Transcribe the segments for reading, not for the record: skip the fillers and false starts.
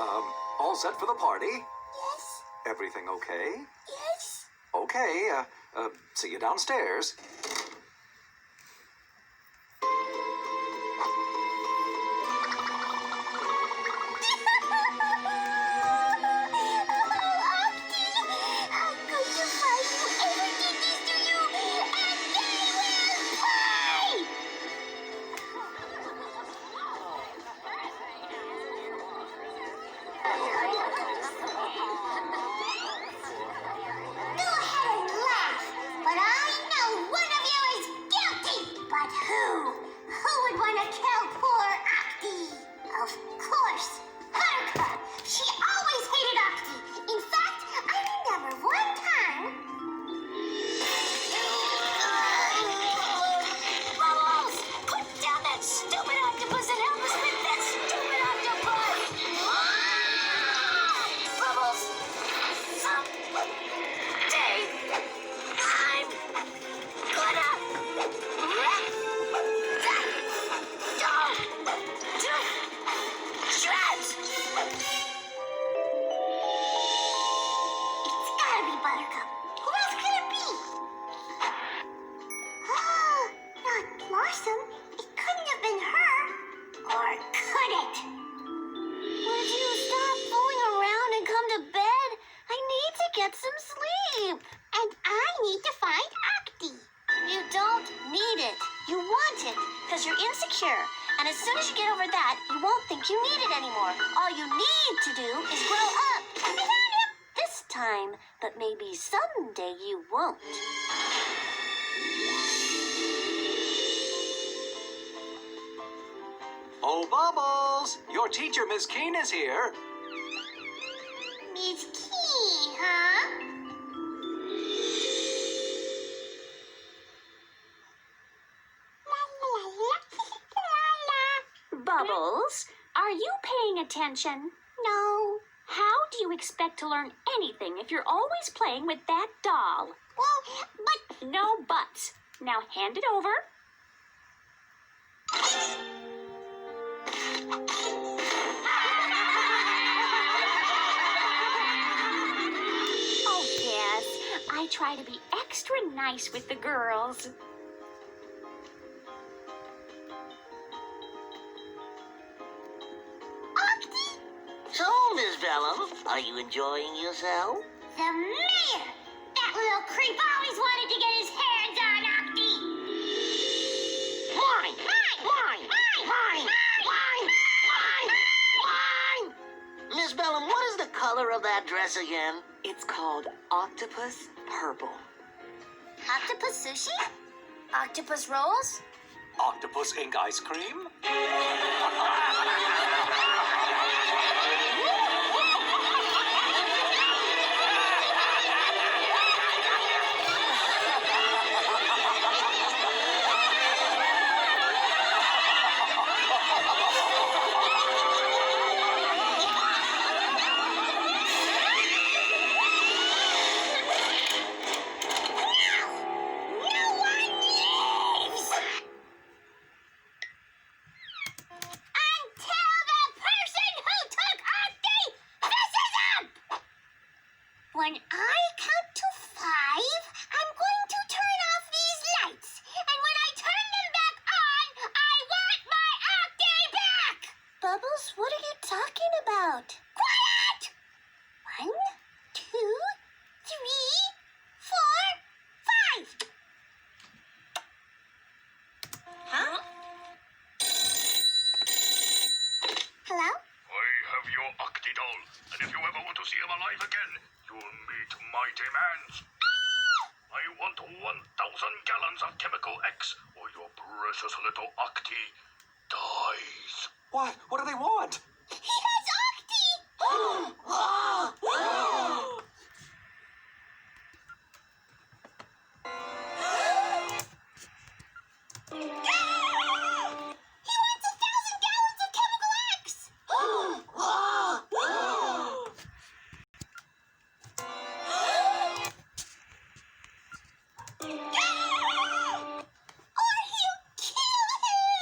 All set for the party? Yes. Everything okay? Yes. Okay, see you downstairs. Get some sleep. And I need to find Octi. You don't need it. You want it, because you're insecure. And as soon as you get over that, you won't think you need it anymore. All you need to do is grow up. I found him! This time, but maybe someday you won't. Oh, Bubbles! Your teacher, Miss Keene, is here. Miss Keene, huh? Bubbles, are you paying attention? No. How do you expect to learn anything if you're always playing with that doll? Well, but... No buts. Now hand it over. Oh, yes. I try to be extra nice with the girls. So, Miss Bellum, are you enjoying yourself? The mayor! That little creep always wanted to get his hands on Octi! Mine! Mine! Mine! Mine! Mine! Mine! Mine! Miss Bellum, what is the color of that dress again? It's called octopus purple. Octopus sushi? Octopus rolls? Octopus ink ice cream? When I count to 5, I'm going to turn off these lights. And when I turn them back on, I want my Octi back! Bubbles, what are you talking about? Quiet! 1, 2, 3, 4, 5. Huh? Hello? I have your Octi doll, and if you ever want to see him alive again, you'll meet my demands. I want 1,000 gallons of chemical X, or your precious little Octi dies. What? What do they want? He has Octi! He wants 1,000 gallons of chemical X! Or he'll kill him!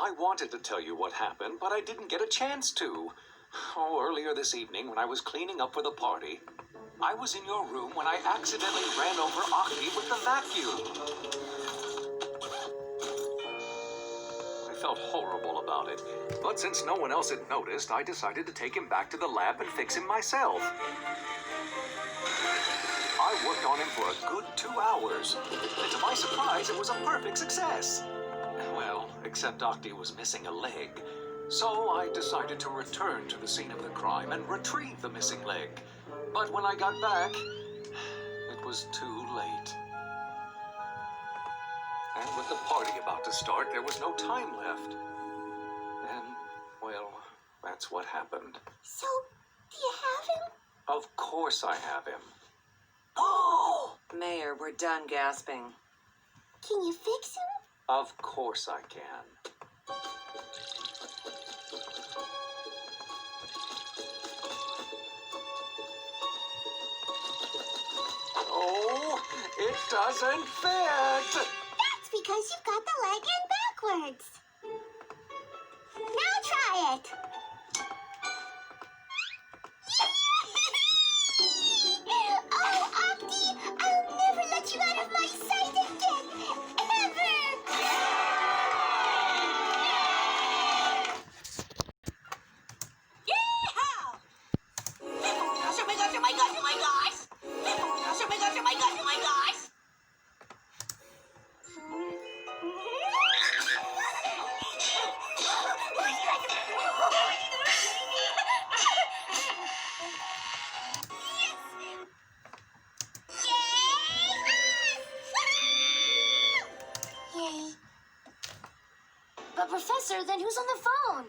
I wanted to tell you what happened, but I didn't get a chance to. Oh, earlier this evening when I was cleaning up for the party, I was in your room when I accidentally ran over Octi with the vacuum. I felt horrible about it, but since no one else had noticed, I decided to take him back to the lab and fix him myself. I worked on him for a good 2 hours, and to my surprise, it was a perfect success. Well, except Octi was missing a leg. So I decided to return to the scene of the crime and retrieve the missing leg. But when I got back, it was too late. And with the party about to start, there was no time left. And, well, that's what happened. So, do you have him? Of course I have him. Oh! Mayor, we're done gasping. Can you fix him? Of course I can. Oh, it doesn't fit! That's because you've got the leg in backwards. Now try it. Oh, Octi, I'll never let you out of my sight again. Ever. Yeehaw! Oh gosh, oh my gosh, oh my gosh, oh my gosh! Oh gosh, oh my gosh, oh my gosh, oh my gosh! Yay. But Professor, then who's on the phone?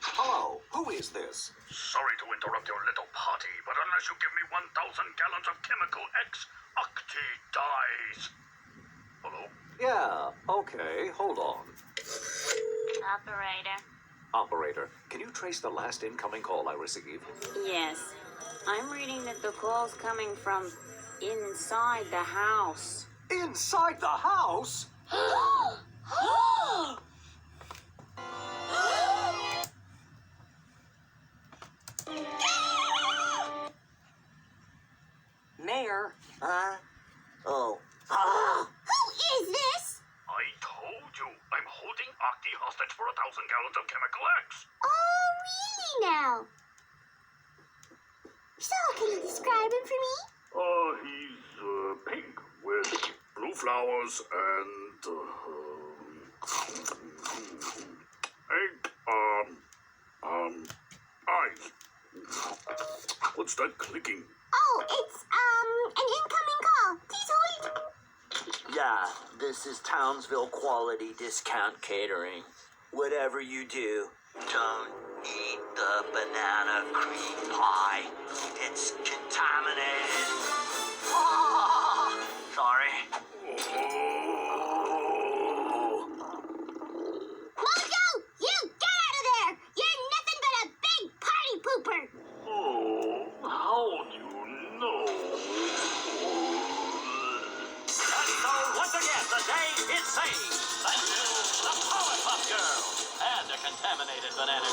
Hello, who is this? Sorry to interrupt your little party, but unless you give me 1,000 gallons of chemical X, Octi dies. Hello? Yeah, okay, hold on. Operator. Operator, can you trace the last incoming call I received? Yes. I'm reading that the call's coming from inside the house. Inside the house? Mayor, Huh? Oh. Who is this? I told you, I'm holding Octi hostage for 1,000 gallons of chemical X. Oh, really now? So, can you describe him for me? He's pink with blue flowers and eyes. What's that clicking? Oh, it's, an incoming call. Please hold. Yeah, this is Townsville Quality Discount Catering. Whatever you do, don't eat the banana cream pie. It's contaminated. Oh, sorry. Mojo, you get out of there! You're nothing but a big party pooper! Oh, how do you know? And so, once again, the day is saved. Thank you, the Powerpuff Girls, and a contaminated banana